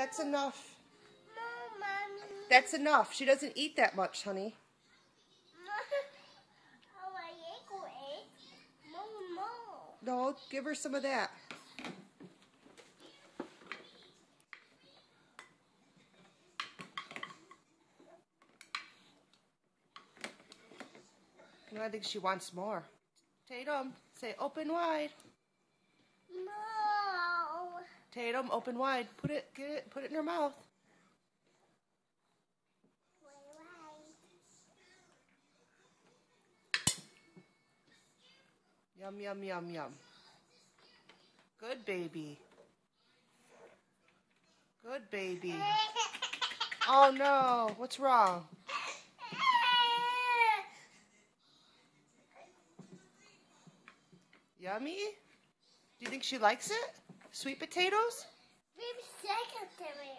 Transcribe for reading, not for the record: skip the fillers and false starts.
That's enough. No, Mommy. That's enough. She doesn't eat that much, honey. No, give her some of that. I think she wants more. Tatum, say open wide. No. Tatum, open wide. Put it in her mouth. Yum, yum, yum, yum. Good baby. Good baby. Oh no, what's wrong? Yummy? Do you think she likes it? Sweet potatoes? Maybe second to me.